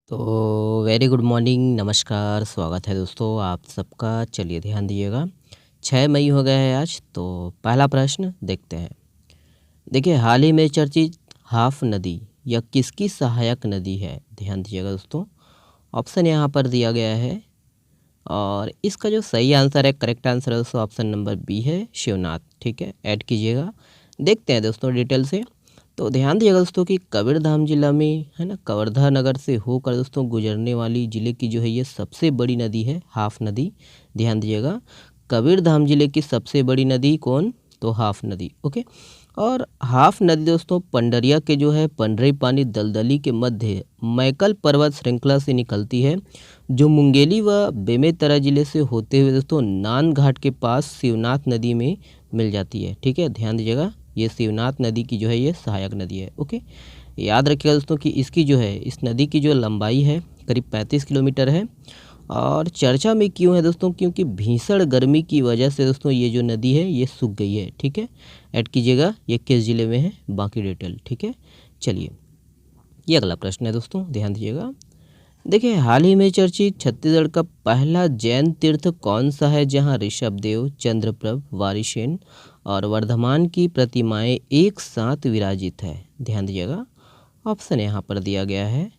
तो very good morning, नमस्कार, स्वागत है दोस्तों आप सबका। चलिए ध्यान दीजिएगा। 6 मई हो गया है आज। तो पहला प्रश्न देखते हैं। देखिए, हाल ही में चर्चित हाफ नदी यह किसकी सहायक नदी है? ध्यान दीजिएगा दोस्तों। ऑप्शन यहाँ पर दिया गया है और इसका जो सही आंसर है, करेक्ट आंसर है दोस्तों, ऑप्शन नंबर बी है, शिवनाथ। ठीक है, ऐड कीजिएगा। देखते हैं दोस्तों डिटेल से। तो ध्यान दीजिएगा दोस्तों कि कबीरधाम जिला में है ना, कवर्धा नगर से होकर दोस्तों गुजरने वाली जिले की जो है ये सबसे बड़ी नदी है हाफ नदी। ध्यान दीजिएगा, कबीरधाम जिले की सबसे बड़ी नदी कौन? तो हाफ नदी। ओके। और हाफ नदी दोस्तों पंडरिया के जो है पंडरी पानी दलदली के मध्य मैकल पर्वत श्रृंखला से निकलती है, जो मुंगेली व बेमेतरा जिले से होते हुए दोस्तों नान घाट के पास शिवनाथ नदी में मिल जाती है। ठीक है, ध्यान दीजिएगा, ये शिवनाथ नदी की जो है ये सहायक नदी है। ओके, याद रखिएगा दोस्तों कि इसकी जो है इस नदी की जो लंबाई है करीब 35 किलोमीटर है। और चर्चा में क्यों है दोस्तों? क्योंकि भीषण गर्मी की वजह से दोस्तों ये जो नदी है ये सूख गई है। ठीक है, ऐड कीजिएगा ये किस जिले में है, बाकी डिटेल। ठीक है, चलिए ये अगला प्रश्न है दोस्तों, ध्यान दीजिएगा। देखिए, हाल ही में चर्चित छत्तीसगढ़ का पहला जैन तीर्थ कौन सा है जहां ऋषभदेव, चंद्रप्रभ, वारिसेन और वर्धमान की प्रतिमाएं एक साथ विराजित है? ध्यान दीजिएगा, ऑप्शन यहाँ पर दिया गया है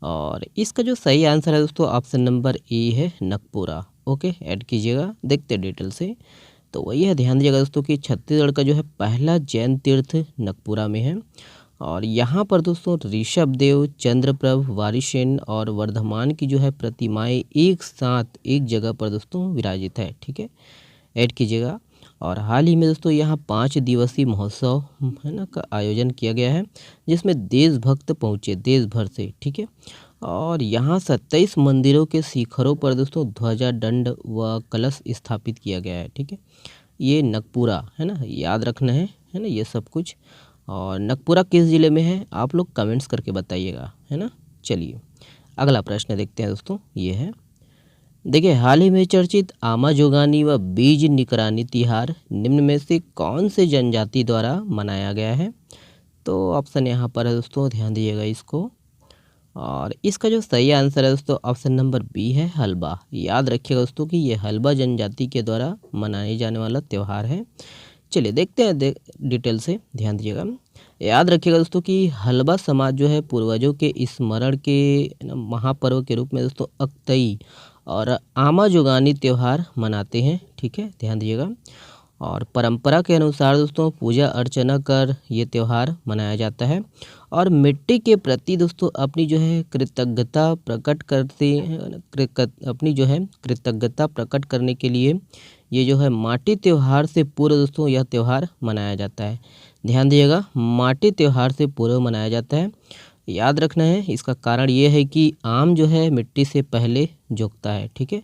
और इसका जो सही आंसर है दोस्तों ऑप्शन नंबर ए है, नकपुरा। ओके, ऐड कीजिएगा, देखते हैं डिटेल से। तो वही है, ध्यान दीजिएगा दोस्तों कि छत्तीसगढ़ का जो है पहला जैन तीर्थ नकपुरा में है और यहाँ पर दोस्तों ऋषभदेव, चंद्रप्रभ, वारिसेन और वर्धमान की जो है प्रतिमाएं एक साथ एक जगह पर दोस्तों विराजित है। ठीक है, ऐड कीजिएगा। और हाल ही में दोस्तों यहाँ 5 दिवसीय महोत्सव है ना का आयोजन किया गया है, जिसमें देशभक्त पहुँचे देश भर से। ठीक है, और यहाँ 27 मंदिरों के शिखरों पर दोस्तों ध्वजा दंड व कलश स्थापित किया गया है। ठीक है, ये नगपुरा है ना, याद रखना है ना ये सब कुछ। और नगपुरा किस ज़िले में है आप लोग कमेंट्स करके बताइएगा, है ना। चलिए अगला प्रश्न देखते हैं दोस्तों, ये है। देखिए, हाल ही में चर्चित आमा जोगानी व बीज निकरानी तिहार निम्न में से कौन से जनजाति द्वारा मनाया गया है? तो ऑप्शन यहाँ पर है दोस्तों, ध्यान दीजिएगा इसको। और इसका जो सही आंसर है दोस्तों ऑप्शन नंबर बी है, हलबा। याद रखिएगा दोस्तों कि ये हलबा जनजाति के द्वारा मनाए जाने वाला त्यौहार है। चलिए देखते हैं डिटेल से, ध्यान दीजिएगा। याद रखिएगा दोस्तों कि हलबा समाज जो है पूर्वजों के स्मरण के महापर्व के रूप में दोस्तों अक्तई और आमा जुगानी त्यौहार मनाते हैं। ठीक है, ध्यान दीजिएगा। और परंपरा के अनुसार दोस्तों पूजा अर्चना कर ये त्यौहार मनाया जाता है और मिट्टी के प्रति दोस्तों अपनी जो है कृतज्ञता प्रकट करते अपनी जो है कृतज्ञता प्रकट करने के लिए ये जो है माटी त्यौहार से पूर्व दोस्तों यह त्यौहार मनाया जाता है। ध्यान दीजिएगा, माटी त्यौहार से पूर्व मनाया जाता है। याद रखना है, इसका कारण ये है कि आम जो है मिट्टी से पहले जुकता है। ठीक है,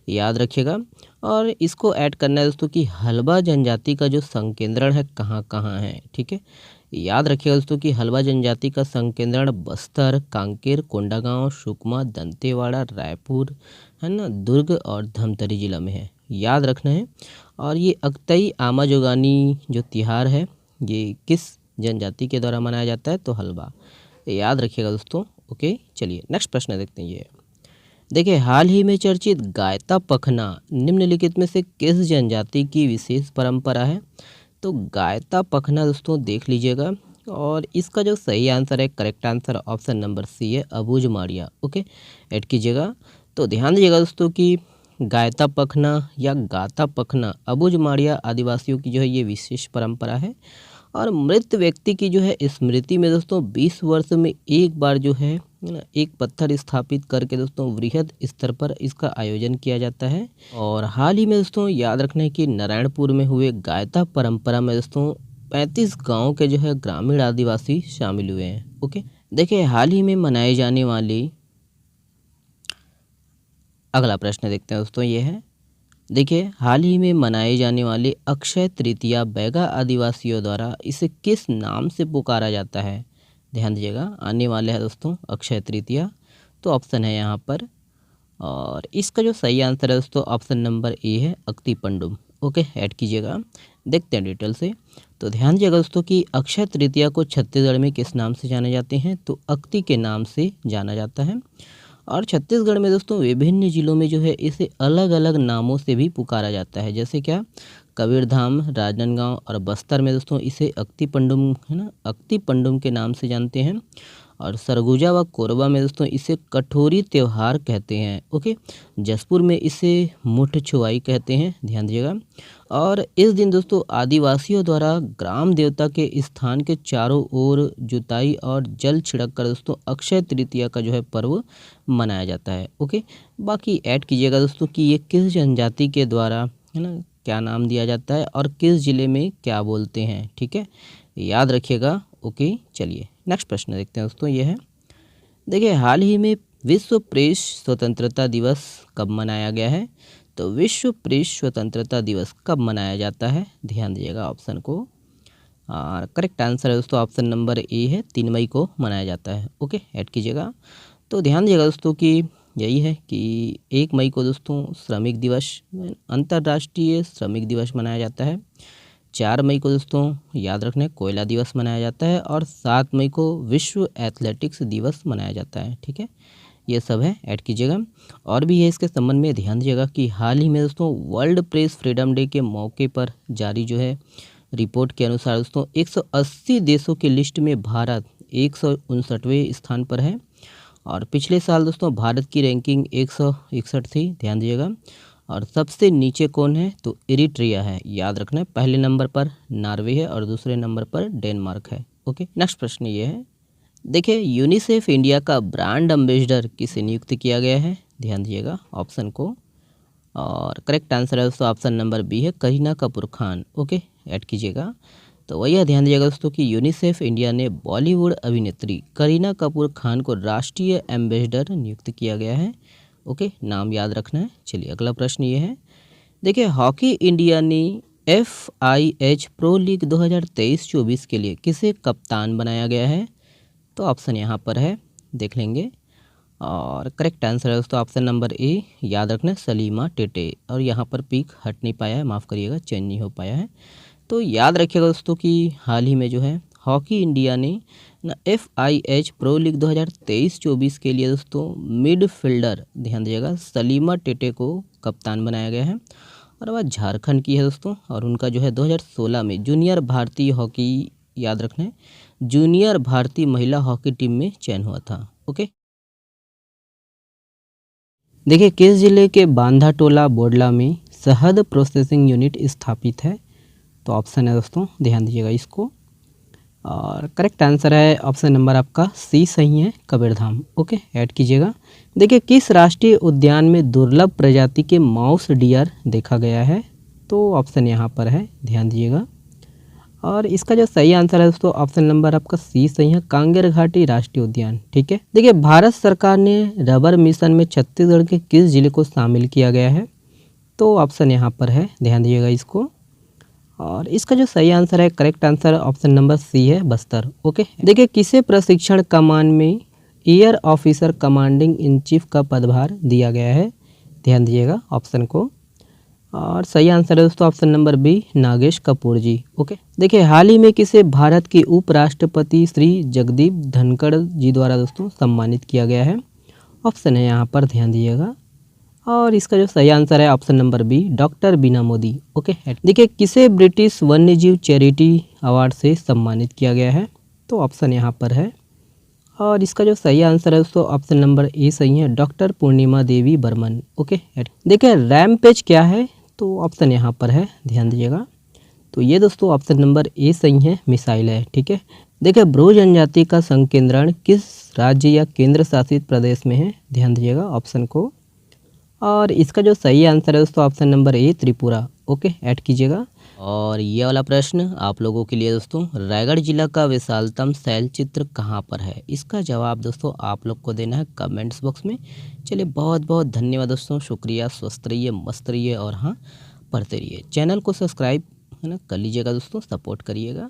याद रखिएगा। और इसको ऐड करना है दोस्तों कि हलबा जनजाति का जो संकेंद्रण है कहाँ कहाँ है। ठीक है, याद रखिएगा दोस्तों कि हलबा जनजाति का संकेंद्रण बस्तर, कांकेर, कोंडागांव, सुकमा, दंतेवाड़ा, रायपुर है ना, दुर्ग और धमतरी जिला में है। याद रखना है। और ये अक्तई आमा जोगानी जो तिहार है ये किस जनजाति के द्वारा मनाया जाता है? तो हलबा। याद रखिएगा दोस्तों। ओके, चलिए नेक्स्ट प्रश्न देखते हैं। ये देखिए, हाल ही में चर्चित गायता पखना निम्नलिखित में से किस जनजाति की विशेष परंपरा है? तो गायता पखना दोस्तों देख लीजिएगा और इसका जो सही आंसर है, correct answer option number C है, अबूझ माड़िया। ओके, ऐड कीजिएगा। तो ध्यान दीजिएगा दोस्तों कि गायता पखना या गाता पखना अबूझ माड़िया आदिवासियों की जो है ये विशेष परंपरा है और मृत व्यक्ति की जो है स्मृति में दोस्तों 20 वर्ष में एक बार जो है ना एक पत्थर स्थापित करके दोस्तों वृहद स्तर पर इसका आयोजन किया जाता है। और हाल ही में दोस्तों याद रखना है कि नारायणपुर में हुए गायता परंपरा में दोस्तों 35 गाँव के जो है ग्रामीण आदिवासी शामिल हुए हैं। ओके, देखिए हाल ही में मनाए जाने वाली अगला प्रश्न देखते हैं दोस्तों, ये है। देखिए, हाल ही में मनाए जाने वाले अक्षय तृतीया बैगा आदिवासियों द्वारा इसे किस नाम से पुकारा जाता है? ध्यान दीजिएगा, आने वाले है दोस्तों अक्षय तृतीया। तो ऑप्शन है यहाँ पर और इसका जो सही आंसर है दोस्तों ऑप्शन नंबर ए है, अक्ति पंडुम। ओके, ऐड कीजिएगा। देखते हैं डिटेल से। तो ध्यान दीजिएगा दोस्तों कि अक्षय तृतीया को छत्तीसगढ़ में किस नाम से जाने जाते हैं, तो अक्ति के नाम से जाना जाता है। और छत्तीसगढ़ में दोस्तों विभिन्न जिलों में जो है इसे अलग अलग नामों से भी पुकारा जाता है, जैसे क्या कबीरधाम, राजनांदगांव और बस्तर में दोस्तों इसे अक्ति पंडुम है ना, अक्ति पंडुम के नाम से जानते हैं। और सरगुजा व कोरबा में दोस्तों इसे कठोरी त्यौहार कहते हैं। ओके, जसपुर में इसे मुठ छुआई कहते हैं, ध्यान दीजिएगा। और इस दिन दोस्तों आदिवासियों द्वारा ग्राम देवता के स्थान के चारों ओर जुताई और जल छिड़क कर दोस्तों अक्षय तृतीया का जो है पर्व मनाया जाता है। ओके, बाकी ऐड कीजिएगा दोस्तों कि ये किस जनजाति के द्वारा है ना क्या नाम दिया जाता है और किस जिले में क्या बोलते हैं, ठीक है, याद रखिएगा। ओके, चलिए नेक्स्ट प्रश्न देखते हैं दोस्तों। ये है, देखिए हाल ही में विश्व प्रेस स्वतंत्रता दिवस कब मनाया गया है, तो विश्व प्रेस स्वतंत्रता दिवस कब मनाया जाता है, ध्यान दीजिएगा ऑप्शन को। और करेक्ट आंसर है दोस्तों ऑप्शन नंबर ए है, 3 मई को मनाया जाता है। ओके, ऐड कीजिएगा। तो ध्यान दीजिएगा दोस्तों कि यही है कि 1 मई को दोस्तों श्रमिक दिवस, अंतर्राष्ट्रीय श्रमिक दिवस मनाया जाता है। 4 मई को दोस्तों याद रखना कोयला दिवस मनाया जाता है। और 7 मई को विश्व एथलेटिक्स दिवस मनाया जाता है, ठीक है, ये सब है, ऐड कीजिएगा। और भी है इसके संबंध में, ध्यान दीजिएगा कि हाल ही में दोस्तों वर्ल्ड प्रेस फ्रीडम डे के मौके पर जारी जो है रिपोर्ट के अनुसार दोस्तों 180 देशों की लिस्ट में भारत 159वें स्थान पर है। और पिछले साल दोस्तों भारत की रैंकिंग 161 थी, ध्यान दीजिएगा। और सबसे नीचे कौन है, तो इरिट्रिया है, याद रखना है। पहले नंबर पर नॉर्वे है और दूसरे नंबर पर डेनमार्क है। ओके, नेक्स्ट प्रश्न ये है, देखिए यूनिसेफ इंडिया का ब्रांड एम्बेसडर किसे नियुक्त किया गया है, ध्यान दीजिएगा ऑप्शन को। और करेक्ट आंसर है दोस्तों ऑप्शन नंबर बी है, करीना कपूर खान। ओके, ऐड कीजिएगा। तो वही है, ध्यान दीजिएगा दोस्तों कि यूनिसेफ इंडिया ने बॉलीवुड अभिनेत्री करीना कपूर खान को राष्ट्रीय एम्बेसडर नियुक्त किया गया है। ओके, नाम याद रखना है। चलिए अगला प्रश्न ये है, देखिए हॉकी इंडिया ने FIH प्रो लीग 2023-24 के लिए किसे कप्तान बनाया गया है, तो ऑप्शन यहाँ पर है, देख लेंगे। और करेक्ट आंसर है दोस्तों ऑप्शन नंबर ए, याद रखना सलीमा टेटे। और यहाँ पर पिक हट नहीं पाया है, माफ़ करिएगा, चेंज नहीं हो पाया है। तो याद रखिएगा दोस्तों कि हाल ही में जो है हॉकी इंडिया ने ना FIH प्रो लीग 2023-24 के लिए दोस्तों मिडफील्डर, ध्यान दीजिएगा, सलीमा टेटे को कप्तान बनाया गया है। और वह झारखंड की है दोस्तों। और उनका जो है 2016 में जूनियर भारतीय हॉकी, याद रखना है, जूनियर भारतीय महिला हॉकी टीम में चयन हुआ था। ओके, देखिए किस जिले के बांधाटोला बोडला में शहद प्रोसेसिंग यूनिट स्थापित है, तो ऑप्शन है दोस्तों, ध्यान दीजिएगा इसको। और करेक्ट आंसर है ऑप्शन नंबर आपका सी सही है, कबीरधाम। ओके, ऐड कीजिएगा। देखिए किस राष्ट्रीय उद्यान में दुर्लभ प्रजाति के माउस डियर देखा गया है, तो ऑप्शन यहाँ पर है, ध्यान दीजिएगा। और इसका जो सही आंसर है दोस्तों ऑप्शन नंबर आपका सी सही है, कांगेर घाटी राष्ट्रीय उद्यान, ठीक है। देखिए भारत सरकार ने रबर मिशन में छत्तीसगढ़ के किस जिले को शामिल किया गया है, तो ऑप्शन यहाँ पर है, ध्यान दीजिएगा इसको। और इसका जो सही आंसर है, correct answer option number C है, बस्तर। ओके, देखिए किसे प्रशिक्षण कमान में air officer commanding in chief का पदभार दिया गया है, ध्यान दीजिएगा ऑप्शन को। और सही आंसर है दोस्तों option number B, Nagesh Kapoor ji. Okay, देखिए हाल ही में किसे भारत के उपराष्ट्रपति श्री जगदीप धनखड़ जी द्वारा दोस्तों सम्मानित किया गया है, ऑप्शन है यहाँ पर, ध्यान दीजिएगा। और इसका जो सही आंसर है ऑप्शन नंबर बी, डॉक्टर बीना मोदी। ओके, देखिए किसे ब्रिटिश वन्यजीव चैरिटी अवार्ड से सम्मानित किया गया है, तो ऑप्शन यहाँ पर है। और इसका जो सही आंसर है दोस्तों ऑप्शन नंबर ए सही है, डॉक्टर पूर्णिमा देवी बर्मन। ओके, देखिए रैमपेज क्या है, तो ऑप्शन यहाँ पर है, ध्यान दीजिएगा। तो ये दोस्तों ऑप्शन नंबर ए सही है, मिसाइल है, ठीक है। देखिए ब्रू जनजाति का संकेंद्रण किस राज्य या केंद्र शासित प्रदेश में है, ध्यान दीजिएगा ऑप्शन को। और इसका जो सही आंसर है दोस्तों option number A, Tripura. Okay, add कीजिएगा। और ये वाला प्रश्न आप लोगों के लिए दोस्तों, रायगढ़ जिला का विशालतम शैल चित्र कहाँ पर है, इसका जवाब दोस्तों आप लोग को देना है कमेंट्स बॉक्स में। चलिए बहुत बहुत धन्यवाद दोस्तों, शुक्रिया, स्वस्थ रहिए, मस्त रहिए और हाँ पढ़ते रहिए। चैनल को सब्सक्राइब है ना कर लीजिएगा दोस्तों, सपोर्ट करिएगा।